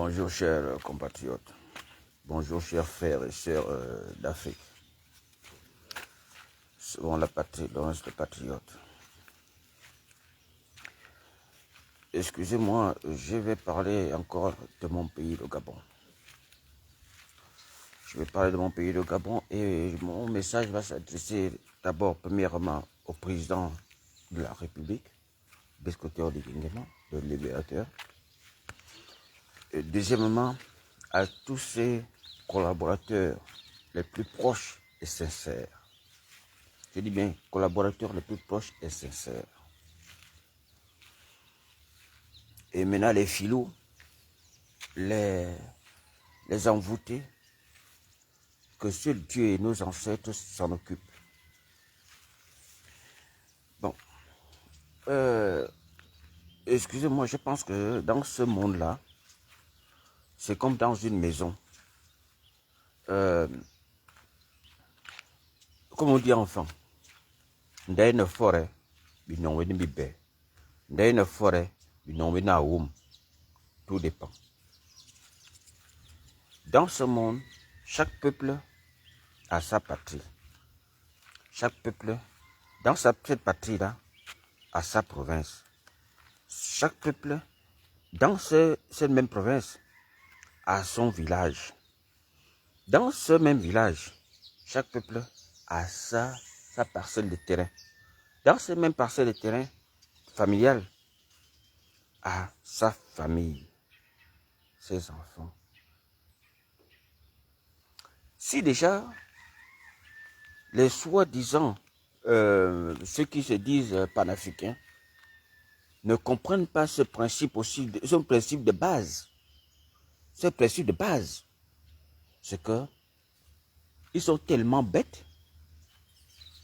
Bonjour chers compatriotes, bonjour chers frères et sœurs d'Afrique. Selon la patrie, le reste patriote. Excusez-moi, je vais parler encore de mon pays, le Gabon. Je vais parler de mon pays, le Gabon, et mon message va s'adresser d'abord, premièrement, au président de la République, Biscoteur de Guinguéma, le libérateur. Et deuxièmement, à tous ses collaborateurs les plus proches et sincères. Je dis bien collaborateurs les plus proches et sincères. Et maintenant les filous, les envoûtés, que seul Dieu et nos ancêtres s'en occupent. Bon, excusez-moi, je pense que dans ce monde-là, c'est comme dans une maison. Comme on dit enfant, dans une forêt, dans une forêt, tout dépend. Dans ce monde, chaque peuple a sa patrie. Chaque peuple, dans cette patrie-là, a sa province. Chaque peuple, dans cette même province, a son village. Dans ce même village, chaque peuple a sa parcelle de terrain. Dans cette même parcelle de terrain familiale, a sa famille, ses enfants. Si déjà, les soi-disant, ceux qui se disent panafricains, ne comprennent pas ce principe aussi, ce principe de base. Ce principe de base, c'est que ils sont tellement bêtes,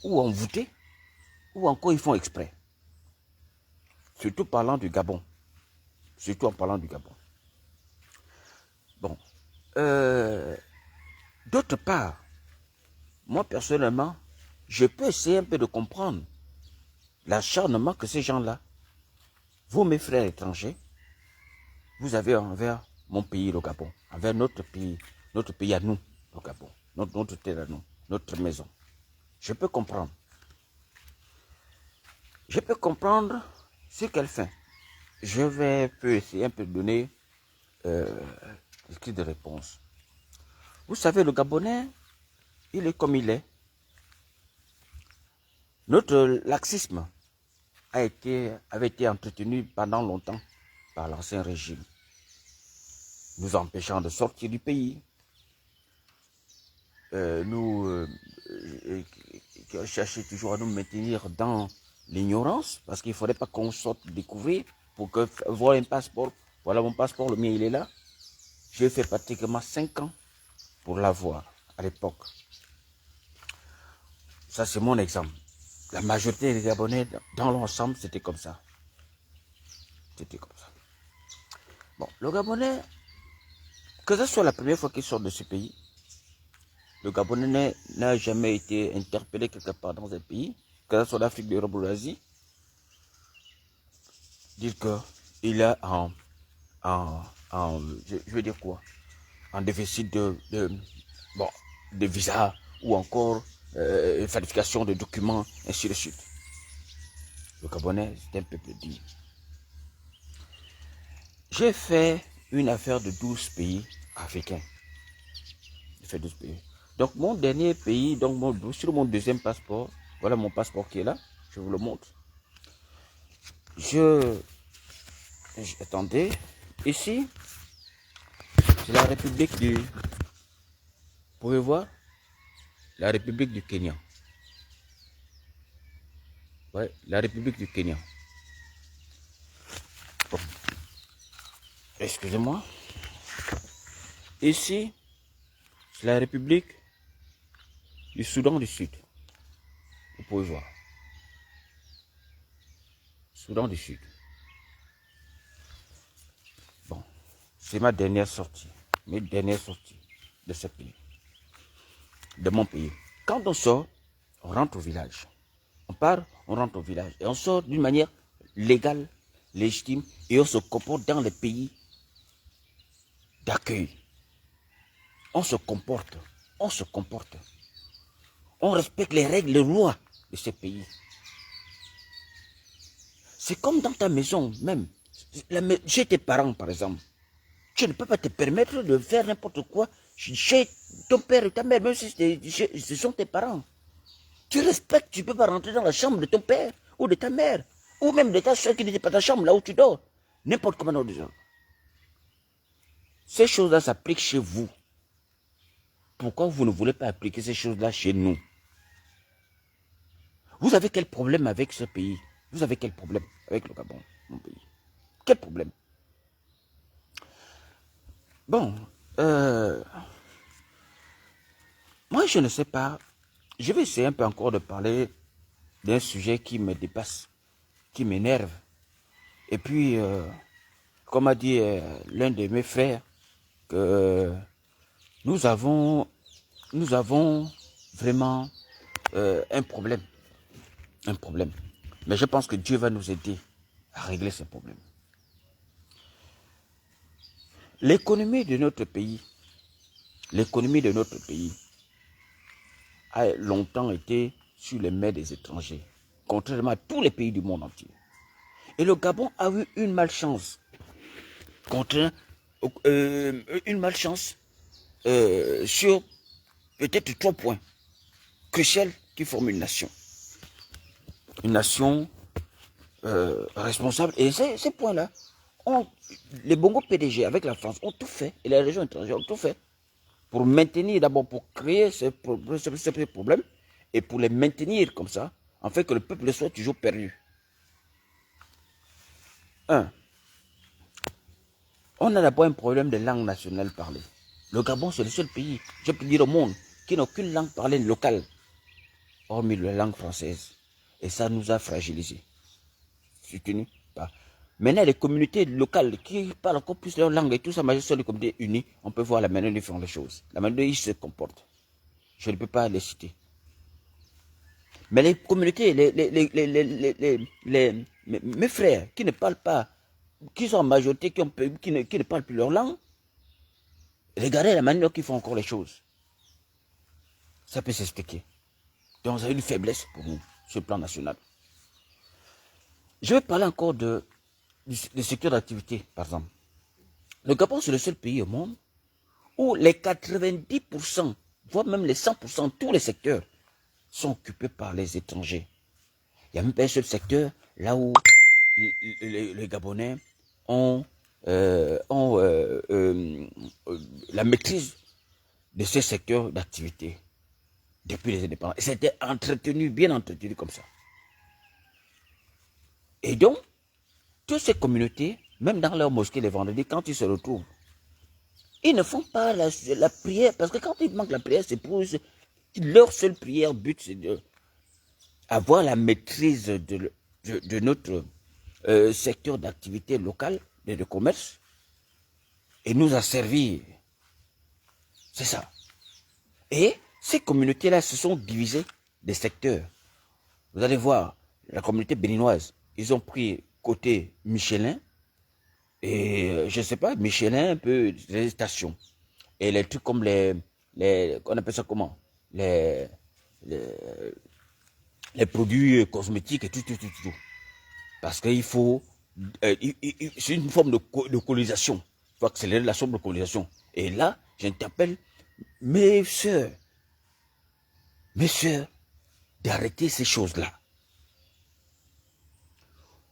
ou envoûtés, ou encore ils font exprès. Surtout parlant du Gabon. Surtout en parlant du Gabon. Bon. D'autre part, moi personnellement, je peux essayer un peu de comprendre l'acharnement que ces gens-là, vous mes frères étrangers, vous avez envers mon pays, le Gabon, envers notre pays à nous, le Gabon, notre terre à nous, notre maison. Je peux comprendre. Je peux comprendre ce qu'elle fait. Je vais essayer un peu de donner des réponses. Vous savez, le Gabonais, il est comme il est. Notre laxisme avait été entretenu pendant longtemps par l'ancien régime, nous empêchant de sortir du pays, qui cherchaient toujours à nous maintenir dans l'ignorance, parce qu'il ne faudrait pas qu'on sorte découvrir pour que voir un passeport. Voilà mon passeport, le mien il est là. J'ai fait pratiquement 5 ans pour l'avoir à l'époque. Ça c'est mon exemple. La majorité des Gabonais, dans l'ensemble, c'était comme ça. C'était comme ça. Bon, le Gabonais, que ce soit la première fois qu'il sort de ce pays, le Gabonais n'a jamais été interpellé quelque part dans un pays, que ce soit l'Afrique, l'Europe ou l'Asie, dire qu'il est je veux dire quoi, en déficit de visa ou encore falsification de documents, ainsi de suite. Le Gabonais, c'est un peuple digne. J'ai fait une affaire de 12 pays africains. J'ai fait 12 pays. Donc mon dernier pays, sur mon deuxième passeport, voilà mon passeport qui est là, je vous le montre. Attendez, ici, c'est la République du... Vous pouvez voir? La République du Kenya. Ouais, la République du Kenya. Bon. Excusez-moi. Ici, c'est la République du Soudan du Sud. Vous pouvez voir. Soudan du Sud. Bon, c'est ma dernière sortie. Mes dernières sorties de ce pays. De mon pays. Quand on sort, on rentre au village. On part, on rentre au village. Et on sort d'une manière légale, légitime, et on se comporte dans le pays d'accueil. On se comporte, on se comporte. On respecte les règles, les lois de ce pays. C'est comme dans ta maison même. Chez tes parents, par exemple. Tu ne peux pas te permettre de faire n'importe quoi chez ton père et ta mère, même si ce sont tes parents. Tu respectes, tu ne peux pas rentrer dans la chambre de ton père ou de ta mère, ou même de ta soeur qui n'était pas ta chambre, là où tu dors. N'importe comment dans les gens. Ces choses-là s'appliquent chez vous. Pourquoi vous ne voulez pas appliquer ces choses-là chez nous? Vous avez quel problème avec ce pays? Vous avez quel problème avec le Gabon, mon pays? Quel problème? Bon, moi je ne sais pas. Je vais essayer un peu encore de parler d'un sujet qui me dépasse, qui m'énerve. Et puis, comme a dit l'un de mes frères, que nous avons vraiment un problème. Un problème. Mais je pense que Dieu va nous aider à régler ce problème. L'économie de notre pays a longtemps été sur les mains des étrangers, contrairement à tous les pays du monde entier. Et le Gabon a eu une malchance, sur peut-être 3 points cruciaux qui forment une nation. Une nation responsable. Et ces points-là, les Bongo PDG avec la France ont tout fait, et les régions étrangères ont tout fait, pour maintenir, d'abord pour créer ce problème, et pour les maintenir comme ça, en fait que le peuple soit toujours perdu. On a d'abord un problème de langue nationale parlée. Le Gabon, c'est le seul pays, je peux dire au monde, qui n'a aucune langue parlée locale, hormis la langue française. Et ça nous a fragilisés. Soutenu par. Maintenant, les communautés locales qui parlent encore plus leur langue et tout ça, mais sur les communautés unies, on peut voir la manière dont ils font les choses, la manière dont ils se comportent. Je ne peux pas les citer. Mais les communautés, mes frères qui ne parlent pas, qui sont en majorité, qui ne parlent plus leur langue, regardez la manière dont ils font encore les choses. Ça peut s'expliquer. Donc, ça a une faiblesse pour nous, sur le plan national. Je vais parler encore du secteur d'activité, par exemple. Le Gabon, c'est le seul pays au monde où les 90%, voire même les 100%, tous les secteurs sont occupés par les étrangers. Il n'y a même pas un seul secteur là où les Gabonais ont la maîtrise de ces secteurs d'activité depuis les indépendants. Et c'était entretenu, bien entretenu comme ça. Et donc, toutes ces communautés, même dans leur mosquée les vendredis, quand ils se retrouvent, ils ne font pas la prière, parce que quand ils manquent la prière, c'est pour leur seule prière, but, c'est d'avoir la maîtrise de notre secteur d'activité locale, de commerce, et nous a servi. C'est ça. Et ces communautés-là se sont divisées des secteurs. Vous allez voir, la communauté béninoise, ils ont pris côté Michelin, et je ne sais pas, Michelin, un peu les stations. Et les trucs comme on appelle ça comment? Les produits cosmétiques et tout. Parce qu'il faut, c'est une forme de colonisation. Il faut accélérer la forme de colonisation. Et là, j'interpelle mes soeurs, d'arrêter ces choses-là.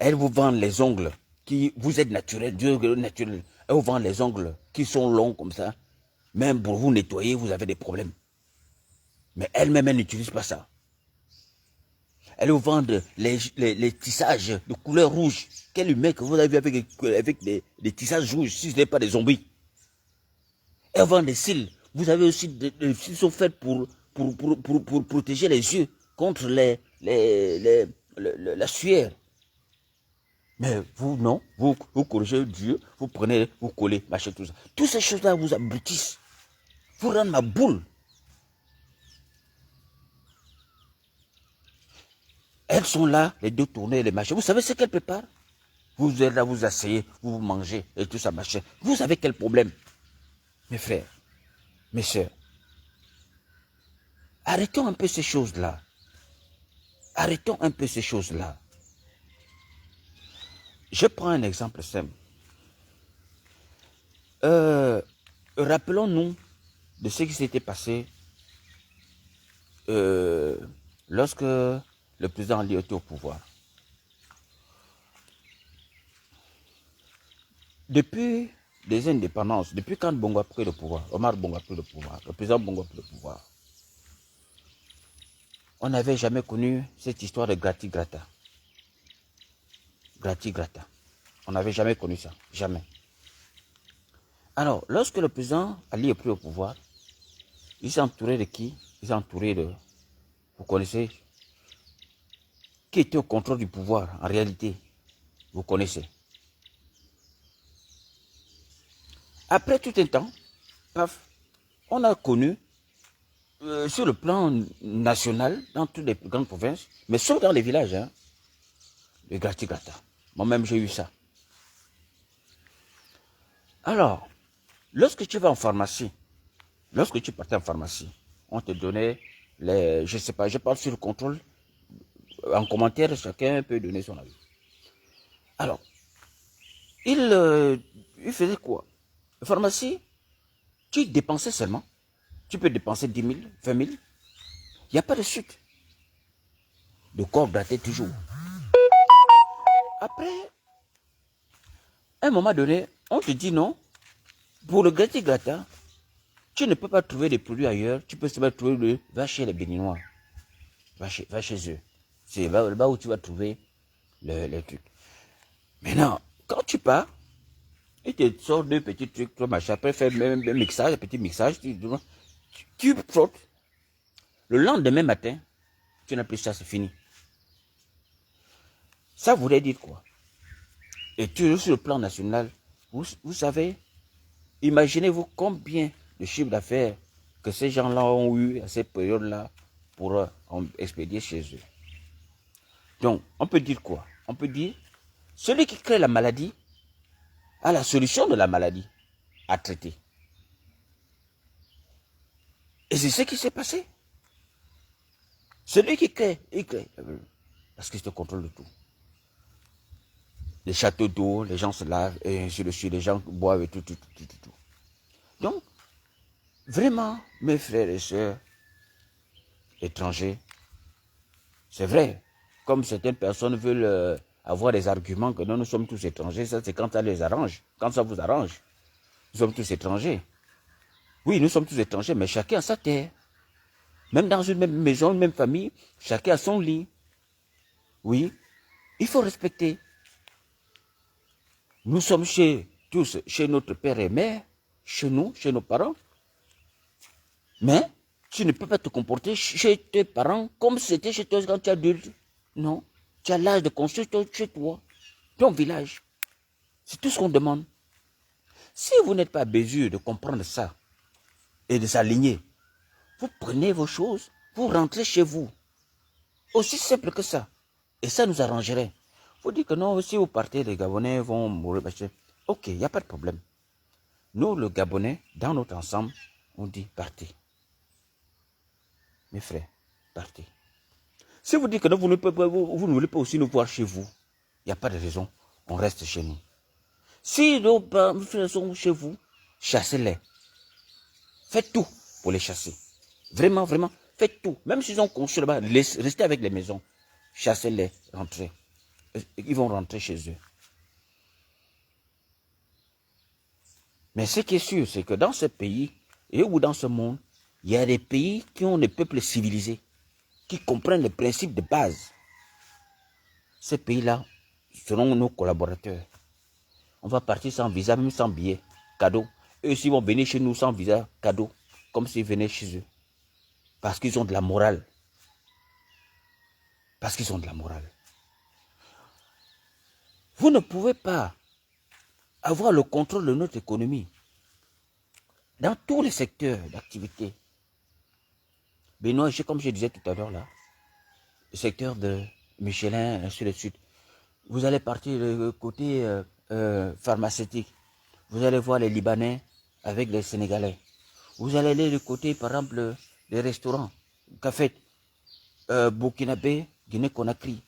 Elles vous vendent les ongles qui vous êtes naturels, Dieu naturel. Elles vous vendent les ongles qui sont longs comme ça. Même pour vous nettoyer, vous avez des problèmes. Mais elles-mêmes, elles n'utilisent pas ça. Elles vous vendent les tissages de couleur rouge. Quel humain que vous avez vu avec des tissages rouges, si ce n'est pas des zombies. Elles vendent des cils. Vous avez aussi des cils qui sont faits pour protéger les yeux contre la sueur. Mais vous, non, vous corrigez Dieu, vous prenez, vous collez, machin, tout ça. Toutes ces choses-là vous abrutissent. Vous rendent ma boule. Elles sont là, les deux tournées, les machins. Vous savez ce qu'elles préparent? Vous êtes là, vous asseyez, vous mangez, et tout ça, machin. Vous avez quel problème? Mes frères, mes sœurs, arrêtons un peu ces choses-là. Arrêtons un peu ces choses-là. Je prends un exemple simple. Rappelons-nous de ce qui s'était passé lorsque le président Ali était au pouvoir. Depuis les indépendances, depuis quand Bongo a pris le pouvoir, Omar Bongo a pris le pouvoir, le président Bongo a pris le pouvoir, on n'avait jamais connu cette histoire de grati-grata. Grati-grata. On n'avait jamais connu ça. Jamais. Alors, lorsque le président Ali est pris au pouvoir, il s'est entouré de qui? Il s'est entouré de... Vous connaissez? Qui était au contrôle du pouvoir, en réalité? Vous connaissez. Après tout un temps, paf, on a connu, sur le plan national, dans toutes les plus grandes provinces, mais sauf dans les villages, hein, le grati-grata. Moi-même, j'ai eu ça. Alors, lorsque tu vas en pharmacie, lorsque tu partais en pharmacie, on te donnait les, je sais pas, je parle sur le contrôle, en commentaire, chacun peut donner son avis. Alors, il faisait quoi? La pharmacie, tu dépensais seulement. Tu peux dépenser 10 000, 20 000. Il n'y a pas de suite. Le corps grattait toujours. Après, à un moment donné, on te dit non. Pour le grati-grata, tu ne peux pas trouver des produits ailleurs. Tu peux seulement trouver va chez les Béninois. Va chez eux. C'est là où tu vas trouver les trucs. Maintenant, quand tu pars, il te sort deux petits trucs, toi, machin, après faire même un mixage, un petit mixage, tu frottes. Le lendemain matin, tu n'as plus ça, c'est fini. Ça voulait dire quoi? Et toujours sur le plan national, vous savez, imaginez-vous combien de chiffres d'affaires que ces gens-là ont eu à cette période-là pour expédier chez eux. Donc, on peut dire quoi? On peut dire, celui qui crée la maladie a la solution de la maladie à traiter. Et c'est ce qui s'est passé. Celui qui crée, il crée. Parce qu'il se contrôle de tout. Les châteaux d'eau, les gens se lavent, et ainsi de suite, les gens boivent et tout. Donc, vraiment, mes frères et sœurs étrangers, c'est vrai, comme certaines personnes veulent avoir des arguments que nous sommes tous étrangers, ça c'est quand ça les arrange, quand ça vous arrange. Nous sommes tous étrangers. Oui, nous sommes tous étrangers, mais chacun a sa terre. Même dans une même maison, une même famille, chacun a son lit. Oui, il faut respecter. Nous sommes tous chez notre père et mère, chez nous, chez nos parents. Mais tu ne peux pas te comporter chez tes parents comme c'était chez toi quand tu es adulte. Non, tu as l'âge de construire chez toi, ton village. C'est tout ce qu'on demande. Si vous n'êtes pas à mesure de comprendre ça et de s'aligner, vous prenez vos choses, vous rentrez chez vous. Aussi simple que ça. Et ça nous arrangerait. Vous dites que non, si vous partez, les Gabonais vont mourir. Ok, il n'y a pas de problème. Nous, le Gabonais, dans notre ensemble, on dit partez. Mes frères, partez. Si vous dites que non, vous ne voulez pas aussi nous voir chez vous, il n'y a pas de raison. On reste chez nous. Si nos frères sont chez vous, chassez-les. Faites tout pour les chasser. Vraiment, vraiment, faites tout. Même s'ils ont construit là-bas, restez avec les maisons. Chassez-les, rentrez. Ils vont rentrer chez eux. Mais ce qui est sûr, c'est que dans ce pays, et ou dans ce monde, il y a des pays qui ont des peuples civilisés, qui comprennent les principes de base. Ces pays-là seront nos collaborateurs. On va partir sans visa, même sans billet, cadeau. Eux aussi vont venir chez nous sans visa, cadeau, comme s'ils venaient chez eux. Parce qu'ils ont de la morale. Parce qu'ils ont de la morale. Vous ne pouvez pas avoir le contrôle de notre économie dans tous les secteurs d'activité. Benoît, comme je disais tout à l'heure là, le secteur de Michelin, ainsi de suite. Vous allez partir du côté pharmaceutique. Vous allez voir les Libanais avec les Sénégalais. Vous allez aller du côté, par exemple, des restaurants, cafés, Burkinabé, Guinée-Conakry.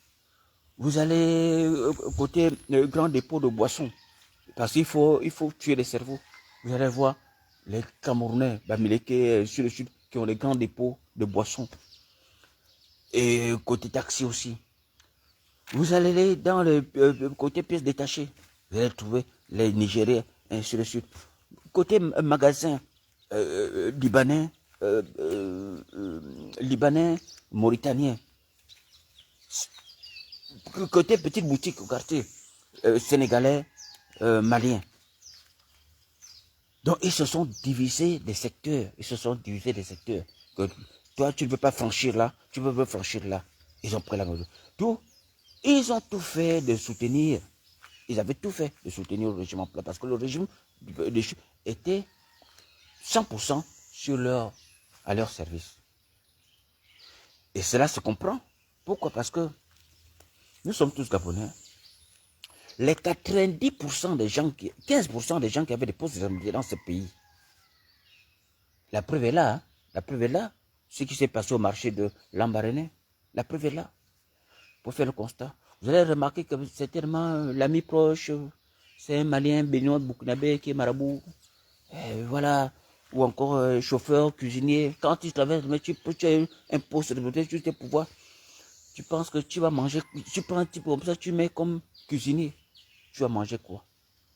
Vous allez côté grand dépôt de boissons. Parce qu'il faut tuer les cerveaux. Vous allez voir les Camerounais, Bamileke, sur le sud, qui ont les grands dépôts de boissons. Et côté taxi aussi. Vous allez aller dans le côté pièces détachées. Vous allez trouver les Nigériens, ainsi de suite. Côté magasin libanais, libanais, mauritanien. Côté petite boutique au quartier, sénégalais, malien. Donc ils se sont divisés des secteurs. Ils se sont divisés des secteurs. Que toi, tu ne veux pas franchir là, tu ne veux pas franchir là. Ils ont pris la mesure. Tout, ils ont tout fait de soutenir. Ils avaient tout fait de soutenir le régime en place. Parce que le régime était 100% à leur service. Et cela se comprend. Pourquoi? Parce que nous sommes tous Gabonais. Les 90% des gens, 15% des gens qui avaient des postes de responsabilité dans ce pays. La preuve est là. Hein? La preuve est là. Ce qui s'est passé au marché de Lambaréné. La preuve est là. Pour faire le constat. Vous allez remarquer que c'est tellement l'ami proche. C'est un Malien, Béninois, Burkinabé qui est marabout. Voilà. Ou encore chauffeur, cuisinier. Quand il travaille, tu as un poste de responsabilité, tu tes pouvoirs. Tu penses que tu vas manger. Tu prends un type comme ça, tu mets comme cuisinier. Tu vas manger quoi?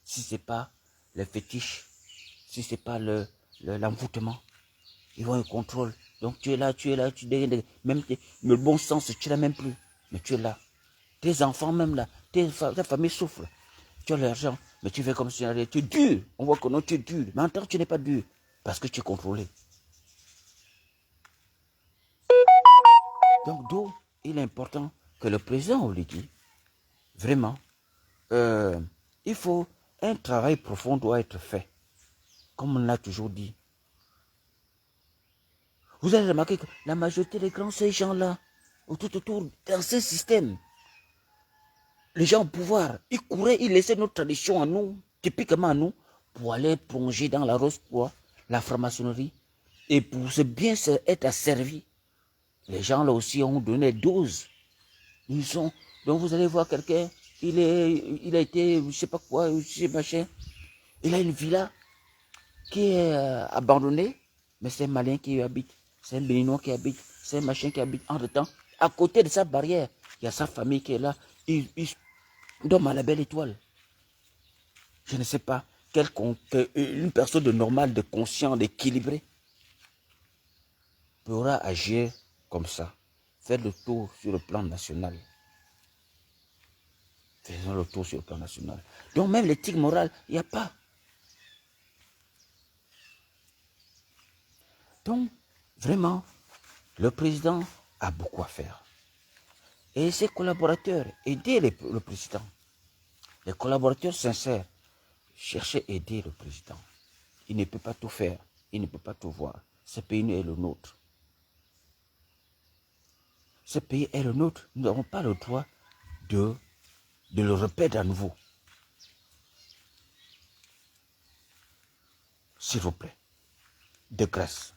Si ce n'est pas le fétiche, si ce n'est pas l'envoûtement, ils vont un contrôle. Donc tu es là, tu deviens, même le bon sens, tu l'as même plus. Mais tu es là. Tes enfants même là, ta famille souffre. Tu as l'argent, mais tu fais comme si tu es dur. On voit que non, tu es dur. Mais en tant que tu n'es pas dur, parce que tu es contrôlé. Donc d'où il est important que le président lui dit, vraiment, il faut, un travail profond doit être fait. Comme on l'a toujours dit. Vous allez remarquer que la majorité des grands, ces gens-là, tout autour, dans ce système, les gens au pouvoir, ils couraient, ils laissaient notre tradition à nous, typiquement à nous, pour aller plonger dans la rose-pois, la franc-maçonnerie, et pour se bien être asservis. Les gens là aussi ont donné 12. Ils sont, donc vous allez voir quelqu'un, il a été, je sais pas quoi, je sais machin, il a une villa qui est abandonnée, mais c'est un Malien qui y habite, c'est un Béninois qui habite, c'est un machin qui habite. Entre-temps, à côté de sa barrière, il y a sa famille qui est là, il dorme à la belle étoile. Je ne sais pas, une personne de normale, de conscient, d'équilibré, pourra agir comme ça, faire le tour sur le plan national. Faisons le tour sur le plan national. Donc même l'éthique morale, il n'y a pas. Donc, vraiment, le président a beaucoup à faire. Et ses collaborateurs, aider le président. Les collaborateurs sincères, chercher à aider le président. Il ne peut pas tout faire, il ne peut pas tout voir. Ce pays est le nôtre. Ce pays est le nôtre. Nous n'avons pas le droit de le répéter à nouveau. S'il vous plaît, de grâce.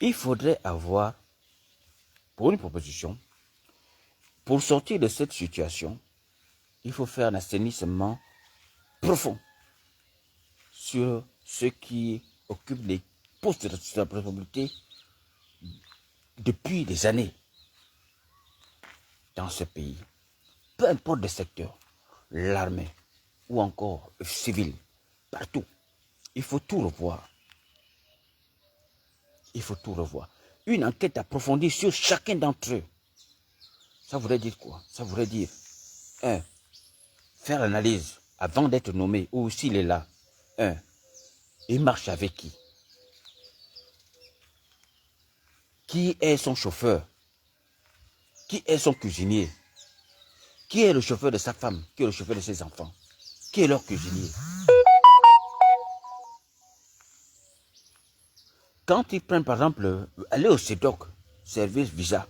Il faudrait avoir, pour une proposition, pour sortir de cette situation, il faut faire un assainissement profond sur ceux qui occupent les postes de responsabilité depuis des années dans ce pays. Peu importe le secteur, l'armée ou encore civil, partout. Il faut tout revoir. Il faut tout revoir. Une enquête approfondie sur chacun d'entre eux. Ça voudrait dire quoi? Ça voudrait dire, faire l'analyse avant d'être nommé ou s'il est là. Il marche avec qui? Qui est son chauffeur? Qui est son cuisinier? Qui est le chauffeur de sa femme? Qui est le chauffeur de ses enfants? Qui est leur cuisinier? Quand ils prennent par exemple, aller au CEDOC, service visa,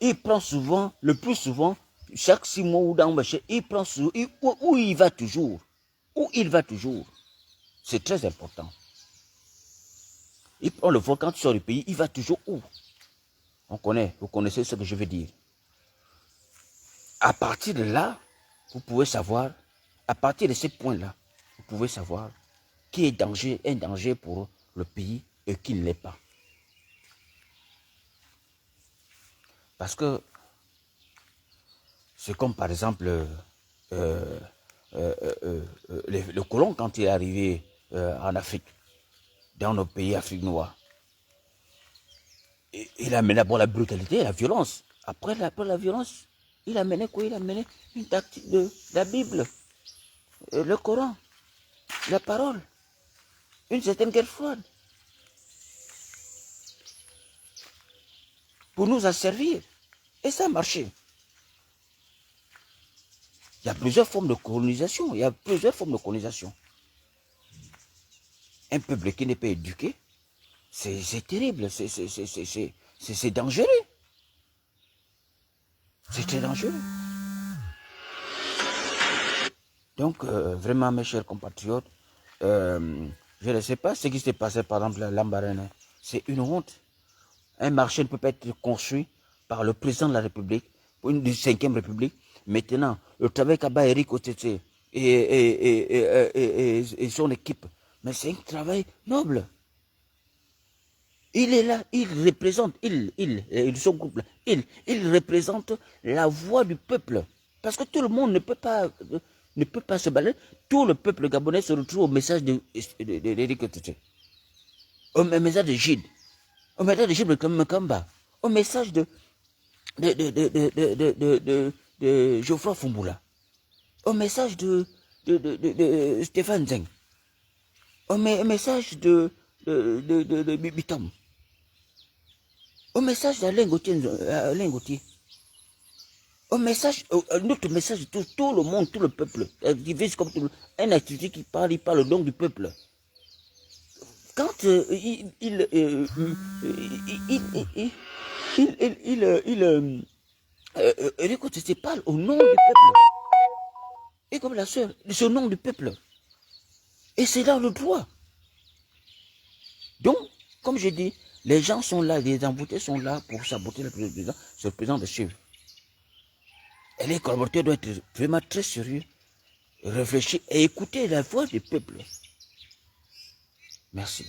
il prend souvent, le plus souvent, chaque 6 mois ou dans le marché, il prend souvent, où il va toujours. Où il va toujours. C'est très important. Il prend le vol quand tu sors du pays, il va toujours où? On connaît, vous connaissez ce que je veux dire. À partir de là, vous pouvez savoir, à partir de ces points-là, vous pouvez savoir qui est un danger pour le pays et qui ne l'est pas. Parce que c'est comme par exemple le colon quand il est arrivé en Afrique, dans nos pays Afrique noire. Il a mené d'abord la brutalité, la violence. Après la violence, il a mené quoi? Il a mené une tactique de la Bible, le Coran, la parole, une certaine guerre froide. Pour nous asservir. Et ça a marché. Il y a plusieurs formes de colonisation. Il y a plusieurs formes de colonisation. Un peuple qui n'est pas éduqué, c'est terrible, c'est dangereux. C'est très dangereux. Donc, vraiment, mes chers compatriotes, je ne sais pas ce qui s'est passé, par exemple, à Lambaréné. C'est une honte. Un marché ne peut pas être construit par le président de la République, pour une 5e République. Maintenant, le travail qu'a Eric Otete et son équipe, mais c'est un travail noble. Il est là, il représente, son groupe, il représente la voix du peuple. Parce que tout le monde ne peut pas se balader. Tout le peuple gabonais se retrouve au message d'Eric Otete, au message de Gide, au message de Gide Mekamba, au message de Geoffroy Fumboula, au message de Stéphane Zeng, au message de Bibitom, au message d'Alain Gauthier, au message, notre message de tout le monde, tout le peuple, comme un activité qui parle, il parle au nom du peuple. Quand écoute, il parle au nom du peuple. Et comme la sœur, c'est au nom du peuple. Et c'est là le droit. Donc, comme je dis, les gens sont là, les emboutés sont là pour saboter le président, c'est le président de suivre. Et les collaborateurs doivent être vraiment très sérieux, réfléchir et écouter la voix du peuple. Merci.